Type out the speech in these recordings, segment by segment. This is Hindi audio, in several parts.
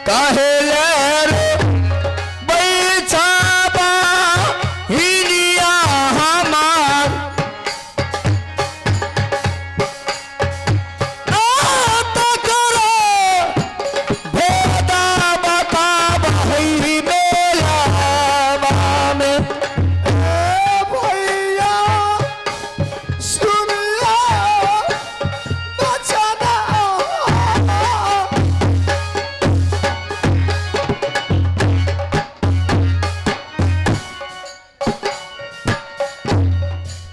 काहे लेर बैछाबा हिलिया हमार आता करो भेदा बता बही मेला में भैया सुन लो बचना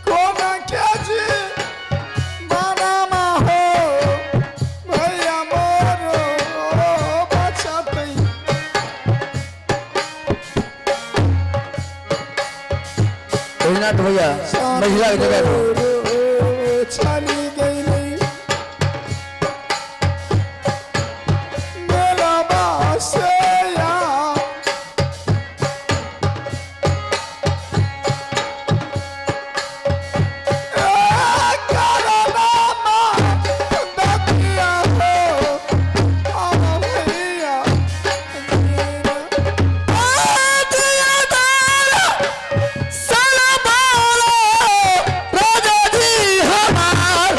कोना क्या जी बनामा हो भैया मोरो बचतई तो भैया महिला की जगह पे चली गई नहीं मेरा बासया राजा जी हमार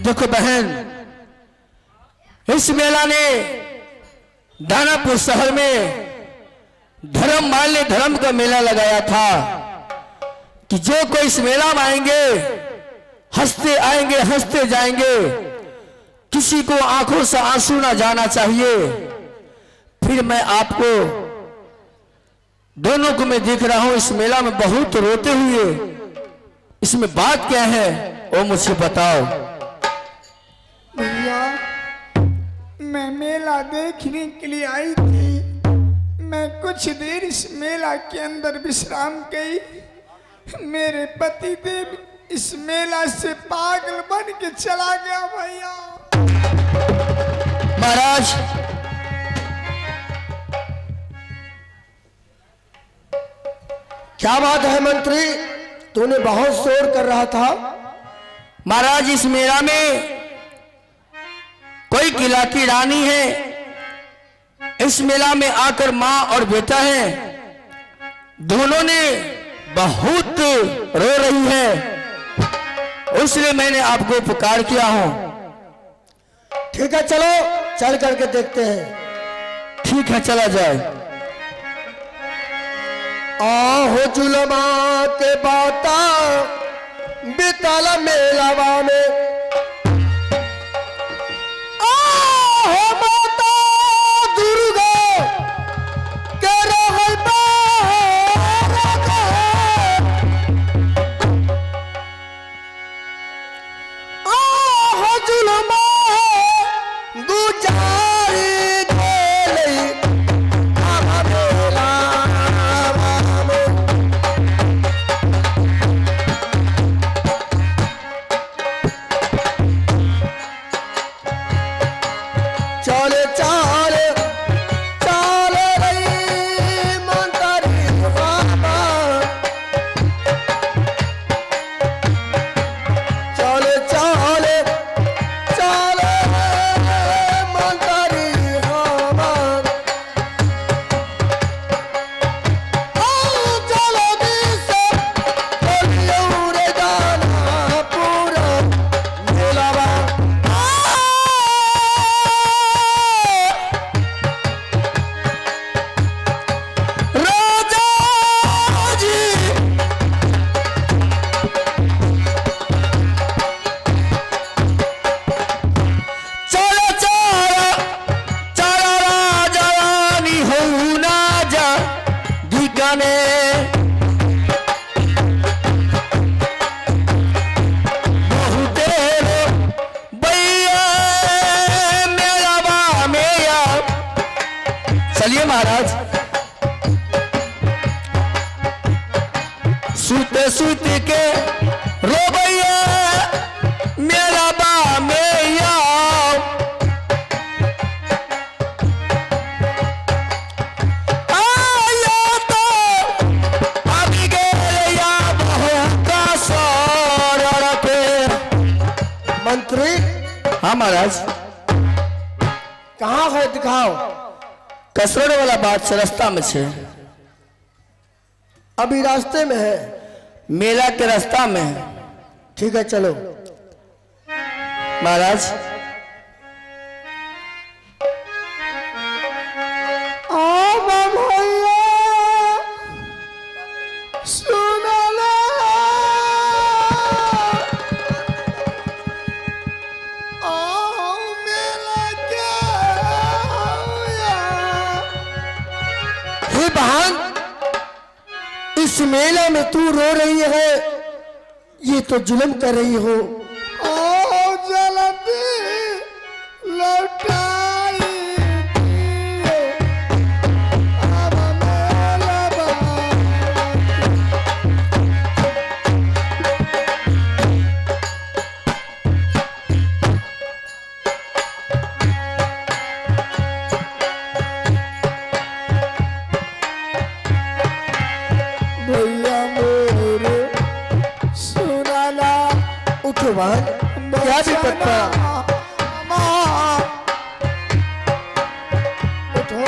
देखो बहन, इस मेला ने दानापुर शहर में धर्म मान्य धर्म का मेला लगाया था कि जो कोई इस मेला में आएंगे हंसते आएंगे हंसते जाएंगे, किसी को आंखों से आंसू ना जाना चाहिए। फिर मैं आपको दोनों को मैं देख रहा हूं इस मेला में बहुत रोते हुए, इसमें बात क्या है वो मुझे बताओ। भैया मैं मेला देखने के लिए आई थी, मैं कुछ देर इस मेला के अंदर विश्राम की, मेरे पति देव इस मेला से पागल बन के चला गया। भैया महाराज क्या बात है मंत्री, तूने बहुत शोर कर रहा था। महाराज इस मेला में कोई किला की रानी है, इस मेला में आकर माँ और बेटा है, दोनों ने बहुत रो रही है, इसलिए मैंने आपको पुकार किया हूं। ठीक है चलो चल करके देखते हैं। ठीक है चला जाए। आहो जुलमा के बाता बितल मेलावा में, आहो माता दुर्गा के रहल बारग, आहो जुलमा गुजारी गेली आवा मेला। चले चले चले रही मंतरी बाबा, चले चले चले मंतरी बाबा, चलो दिसे बोलियो रे गाना पूरा मेलावा। राजा जी चलो चलो चलो राजा रानी हो ना जा दिगाने, कहिए महाराज। सूते सूते के रोबैया मेरा बा मैया, आया तो अभी गेलिया बहुता सोर पे। मंत्री हाँ महाराज। कहाँ है, दिखाओ। कसरत वाला बात से रास्ता में छे। अभी रास्ते में है। मेला के रास्ता में है। ठीक है चलो। महाराज हे बहन, इस मेला में तू रो रही है, ये तो जुल्म कर रही हो। उठो बहन, क्या दिक्कत था? उठो।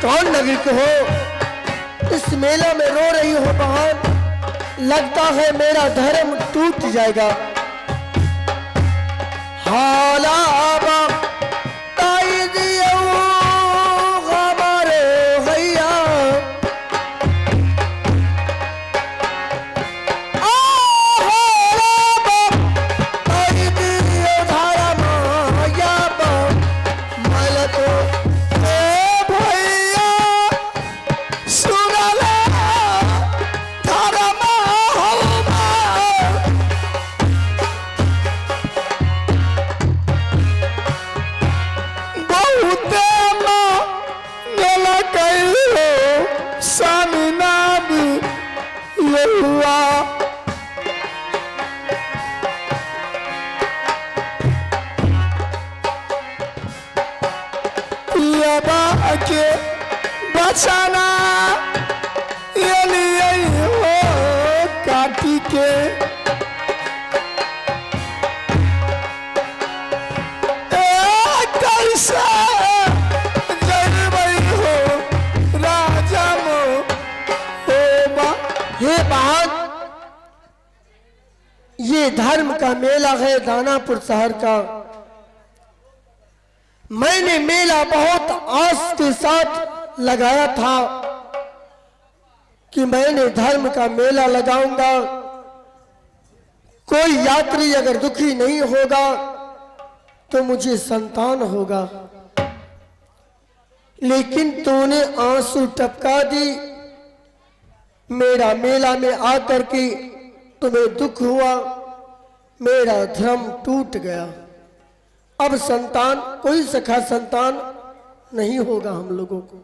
कौन नागरिक हो, इस मेला में रो रही हो बहन? लगता है मेरा धर्म टूट जाएगा। हाला ताई दियो हमारे भैया, के बचाना ये हो काटी के कैसा जलवई हो राजा मो हे बहन, ये धर्म का मेला है दानापुर शहर का। मैंने मेला बहुत आस के साथ लगाया था कि मैंने धर्म का मेला लगाऊंगा, कोई यात्री अगर दुखी नहीं होगा तो मुझे संतान होगा। लेकिन तूने आंसू टपका दी, मेरा मेला में आकर के तुम्हें दुख हुआ, मेरा धर्म टूट गया। अब संतान, कोई सखा संतान नहीं होगा हम लोगों को।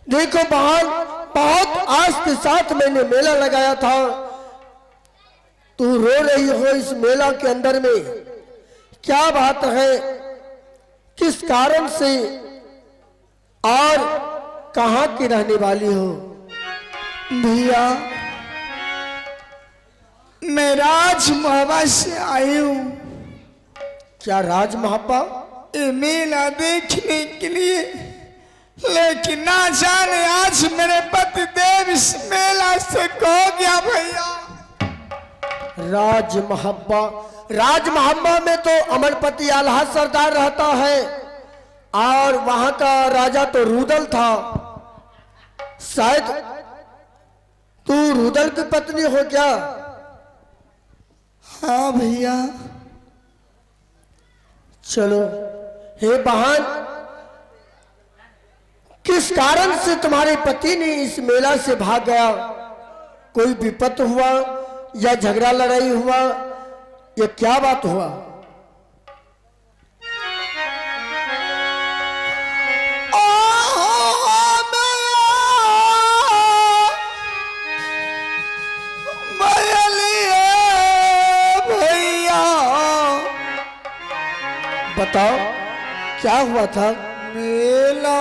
देखो बहन, बहुत आस के साथ मैंने मेला लगाया था, तू रो रही हो इस मेला के अंदर में, क्या बात है, किस कारण से और कहां की रहने वाली हो? भैया, मैं राज मोहब्बत से आई हूं। क्या राज महापा? ये मेला देखने के लिए, लेकिन ना जाने आज मेरे पति देव इस मेला से खो गया भैया। राज महाब्बा, राज महाब्बा में तो अमरपति आल्हा सरदार रहता है और वहां का राजा तो रुदल था। शायद तू रुदल की पत्नी हो क्या? हाँ भैया। चलो, हे बहन, किस कारण से तुम्हारे पति ने इस मेला से भाग गया? कोई विपत हुआ या झगड़ा लड़ाई हुआ या क्या बात हुआ? बताओ क्या हुआ था? मेला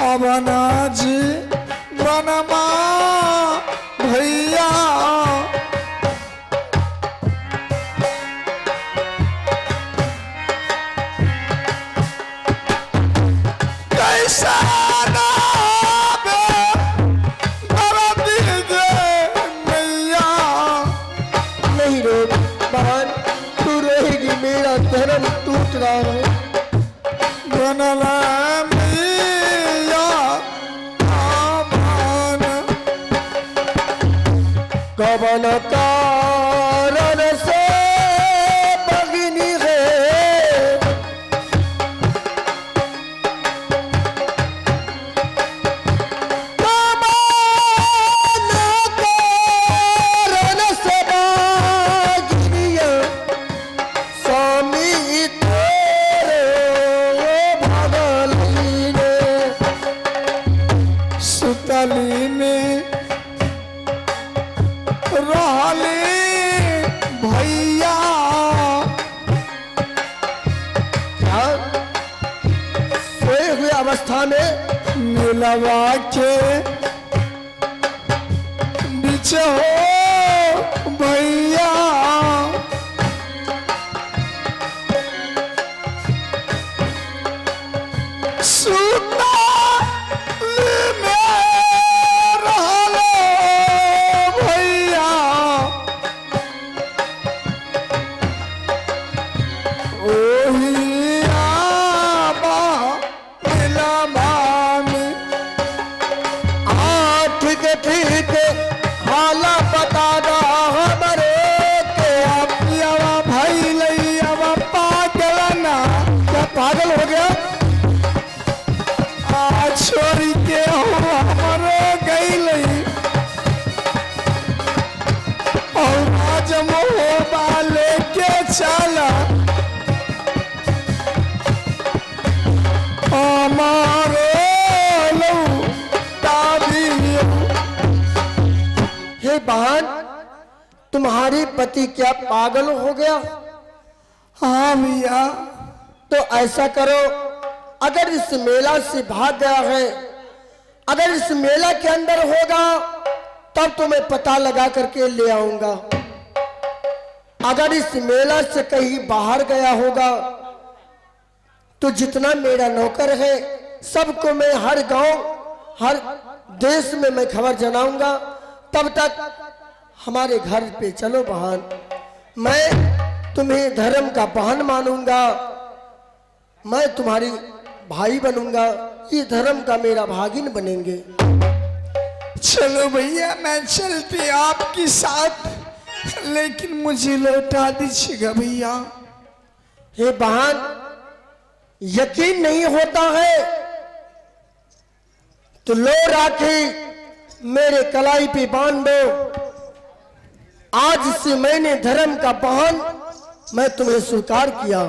अवनाज बनमा भैया, कैसा मैया। नहीं रो बहन, तू रोएगी, मेरा धर्म टूट रहा है। बनला कवन कारण से भगिनी है, कवन कारण से भगिनिया स्वामी तेरे भगली ने सुतली में रहले भैया। क्या सोए हुए अवस्था में मिलवा के बीच हो भैया। ठीक हाला बता दो हमरे के पियावा भाई लैयावा पागल ना, क्या पागल हो गया? छोरी के हमारे गई और आज मोहबा लेके चला हमारे हे बहन, तुम्हारी पति क्या पागल हो गया? हाँ भैया। तो ऐसा करो, अगर इस मेला से भाग गया है, अगर इस मेला के अंदर होगा तब तो मैं पता लगा करके ले आऊंगा। अगर इस मेला से कहीं बाहर गया होगा तो जितना मेरा नौकर है सबको मैं हर गांव हर देश में मैं खबर जनाऊंगा। तब तक हमारे घर पे चलो बहन, मैं तुम्हें धर्म का बहन मानूंगा, मैं तुम्हारी भाई बनूंगा, ये धर्म का मेरा भागिन बनेंगे। चलो भैया, मैं चलती आपके साथ, लेकिन मुझे लौटा दीजिएगा भैया। हे बहन, यकीन नहीं होता है तो लो राखी मेरे कलाई पे बांध दो। आज से मैंने धर्म का बहन मैं तुम्हें स्वीकार किया।